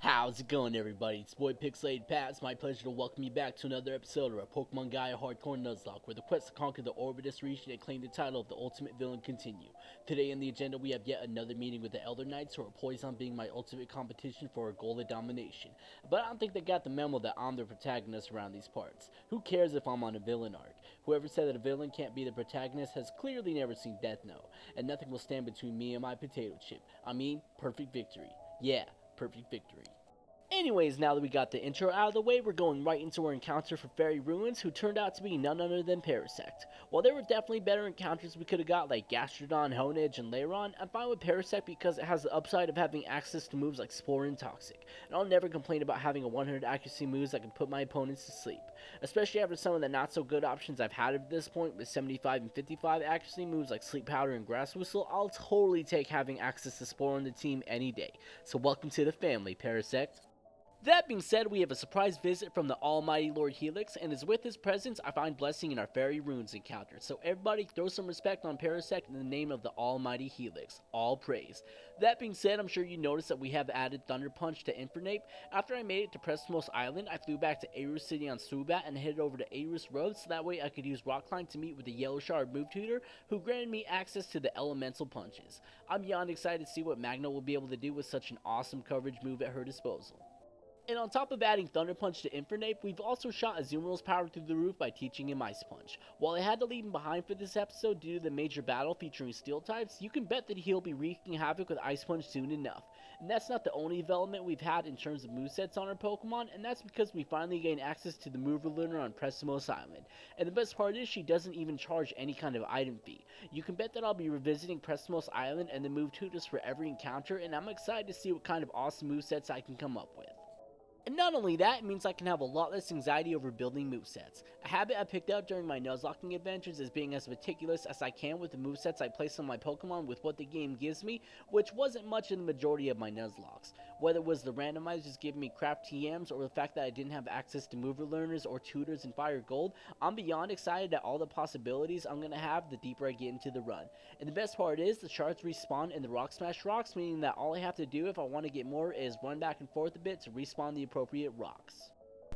How's it going, everybody? It's boy Pixelated Pat. It's my pleasure to welcome you back to another episode of our Pokemon Gaia Hardcore Nuzlocke, where the quest to conquer the Orbitus region and claim the title of the ultimate villain continue. Today on the agenda we have yet another meeting with the Elder Knights, who are poised on being my ultimate competition for a goal of domination. But I don't think they got the memo that I'm the protagonist around these parts. Who cares if I'm on a villain arc? Whoever said that a villain can't be the protagonist has clearly never seen Death Note, and nothing will stand between me and my potato chip. I mean, perfect victory. Yeah, perfect victory. Anyways, now that we got the intro out of the way, we're going right into our encounter for Fairy Ruins, who turned out to be none other than Parasect. While there were definitely better encounters we could have got, like Gastrodon, Honedge, and Lairon, I'm fine with Parasect because it has the upside of having access to moves like Spore and Toxic, and I'll never complain about having a 100 accuracy moves that can put my opponents to sleep. Especially after some of the not so good options I've had at this point with 75 and 55 accuracy moves like Sleep Powder and Grass Whistle, I'll totally take having access to Spore on the team any day. So welcome to the family, Parasect. That being said, we have a surprise visit from the almighty Lord Helix, and it's with his presence I find blessing in our Fairy Ruins encounter. So everybody throw some respect on Parasect in the name of the almighty Helix. All praise. That being said, I'm sure you noticed that we have added Thunder Punch to Infernape. After I made it to Presmos Island, I flew back to Aerus City on Subat and headed over to Aerus Road, so that way I could use Rock Climb to meet with the Yellow Shard Move Tutor, who granted me access to the Elemental Punches. I'm beyond excited to see what Magna will be able to do with such an awesome coverage move at her disposal. And on top of adding Thunder Punch to Infernape, we've also shot Azumarill's power through the roof by teaching him Ice Punch. While I had to leave him behind for this episode due to the major battle featuring Steel types, you can bet that he'll be wreaking havoc with Ice Punch soon enough. And that's not the only development we've had in terms of movesets on our Pokemon, and that's because we finally gained access to the Mover Lunar on Presmos Island. And the best part is she doesn't even charge any kind of item fee. You can bet that I'll be revisiting Presmos Island and the Move Tutors for every encounter, and I'm excited to see what kind of awesome movesets I can come up with. And not only that, it means I can have a lot less anxiety over building movesets. A habit I picked up during my Nuzlocking adventures is being as meticulous as I can with the movesets I place on my Pokemon with what the game gives me, which wasn't much in the majority of my Nuzlocks. Whether it was the randomizers giving me crap TMs or the fact that I didn't have access to mover learners or tutors in Fire Gold, I'm beyond excited at all the possibilities I'm going to have the deeper I get into the run. And the best part is, the shards respawn in the Rock Smash rocks, meaning that all I have to do if I want to get more is run back and forth a bit to respawn the appropriate rocks.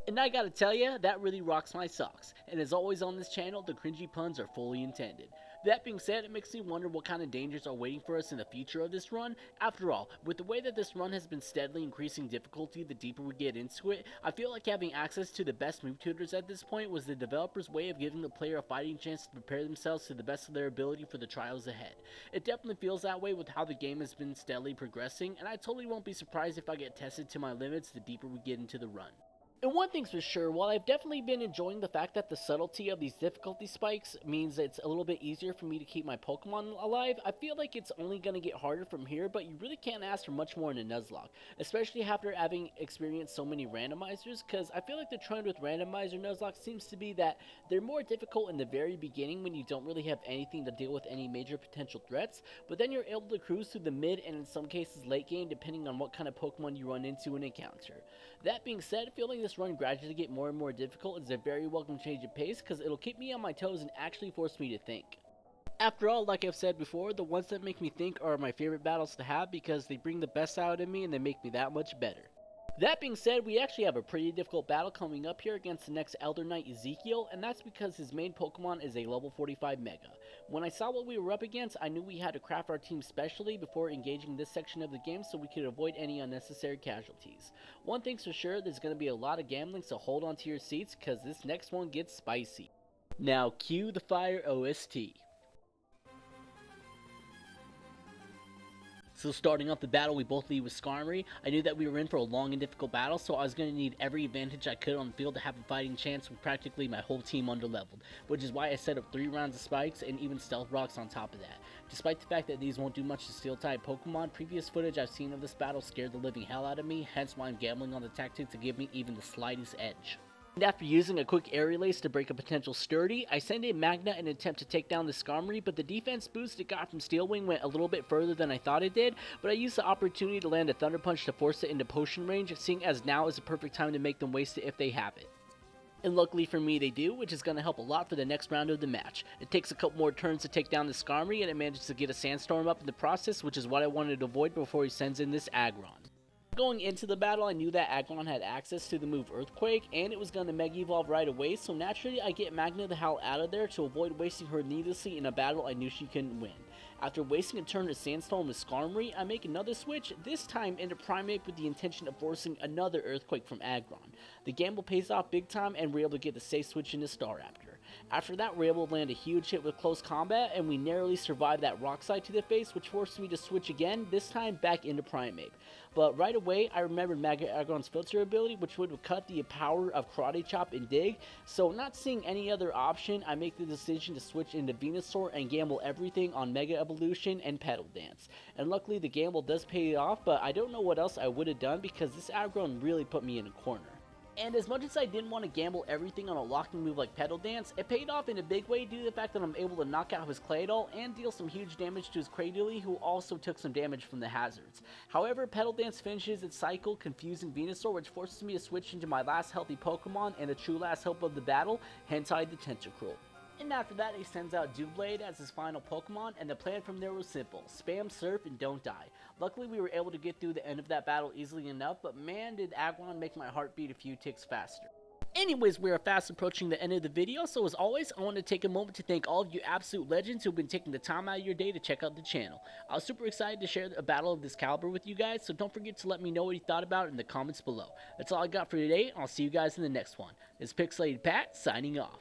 And I gotta tell ya, that really rocks my socks. And as always on this channel, the cringy puns are fully intended. That being said, it makes me wonder what kind of dangers are waiting for us in the future of this run. After all, with the way that this run has been steadily increasing difficulty the deeper we get into it, I feel like having access to the best move tutors at this point was the developer's way of giving the player a fighting chance to prepare themselves to the best of their ability for the trials ahead. It definitely feels that way with how the game has been steadily progressing, and I totally won't be surprised if I get tested to my limits the deeper we get into the run. And one thing's for sure, while I've definitely been enjoying the fact that the subtlety of these difficulty spikes means it's a little bit easier for me to keep my Pokemon alive, I feel like it's only going to get harder from here, but you really can't ask for much more in a Nuzlocke, especially after having experienced so many randomizers, because I feel like the trend with randomizer Nuzlocke seems to be that they're more difficult in the very beginning when you don't really have anything to deal with any major potential threats, but then you're able to cruise through the mid and in some cases late game depending on what kind of Pokemon you run into and encounter. That being said, feeling this run gradually get more and more difficult is a very welcome change of pace because it'll keep me on my toes and actually force me to think. After all, like I've said before, the ones that make me think are my favorite battles to have because they bring the best out of me and they make me that much better. That being said, we actually have a pretty difficult battle coming up here against the next Elder Knight Ezekiel, and that's because his main Pokemon is a level 45 Mega. When I saw what we were up against, I knew we had to craft our team specially before engaging this section of the game so we could avoid any unnecessary casualties. One thing's for sure, there's going to be a lot of gambling, so hold on to your seats because this next one gets spicy. Now cue the fire OST. So starting off the battle, we both lead with Skarmory. I knew that we were in for a long and difficult battle, so I was going to need every advantage I could on the field to have a fighting chance with practically my whole team underleveled, which is why I set up 3 rounds of spikes and even stealth rocks on top of that. Despite the fact that these won't do much to steel-type Pokemon, previous footage I've seen of this battle scared the living hell out of me, hence why I'm gambling on the tactic to give me even the slightest edge. And after using a quick Aerial Ace to break a potential Sturdy, I sent in Magna in an attempt to take down the Skarmory, but the defense boost it got from Steel Wing went a little bit further than I thought it did, but I used the opportunity to land a Thunder Punch to force it into potion range, seeing as now is the perfect time to make them waste it if they have it. And luckily for me they do, which is going to help a lot for the next round of the match. It takes a couple more turns to take down the Skarmory, and it manages to get a Sandstorm up in the process, which is what I wanted to avoid before he sends in this Aggron. Going into the battle, I knew that Aggron had access to the move Earthquake, and it was going to Mega Evolve right away, so naturally I get Magna the hell out of there to avoid wasting her needlessly in a battle I knew she couldn't win. After wasting a turn to Sandstorm with Skarmory, I make another switch, this time into Primeape with the intention of forcing another Earthquake from Aggron. The gamble pays off big time, and we're able to get the safe switch into Staraptor. After that, we're able to land a huge hit with close combat, and we narrowly survived that rock slide to the face, which forced me to switch again, this time back into Primeape. But right away, I remembered Mega Aggron's filter ability, which would have cut the power of Karate Chop and Dig, so not seeing any other option, I make the decision to switch into Venusaur and gamble everything on Mega Evolution and Petal Dance. And luckily, the gamble does pay off, but I don't know what else I would have done because this Aggron really put me in a corner. And as much as I didn't want to gamble everything on a locking move like Petal Dance, it paid off in a big way due to the fact that I'm able to knock out his Claydol and deal some huge damage to his Cradily, who also took some damage from the hazards. However, Petal Dance finishes its cycle, confusing Venusaur, which forces me to switch into my last healthy Pokemon and the true last hope of the battle, Hentai the Tentacruel. And after that, he sends out Doublade as his final Pokemon, and the plan from there was simple: spam Surf and don't die. Luckily, we were able to get through the end of that battle easily enough, but man, did Aggron make my heart beat a few ticks faster. Anyways, we are fast approaching the end of the video, so as always, I want to take a moment to thank all of you absolute legends who've been taking the time out of your day to check out the channel. I was super excited to share a battle of this caliber with you guys, so don't forget to let me know what you thought about it in the comments below. That's all I got for today, and I'll see you guys in the next one. This is Pixelated Pat, signing off.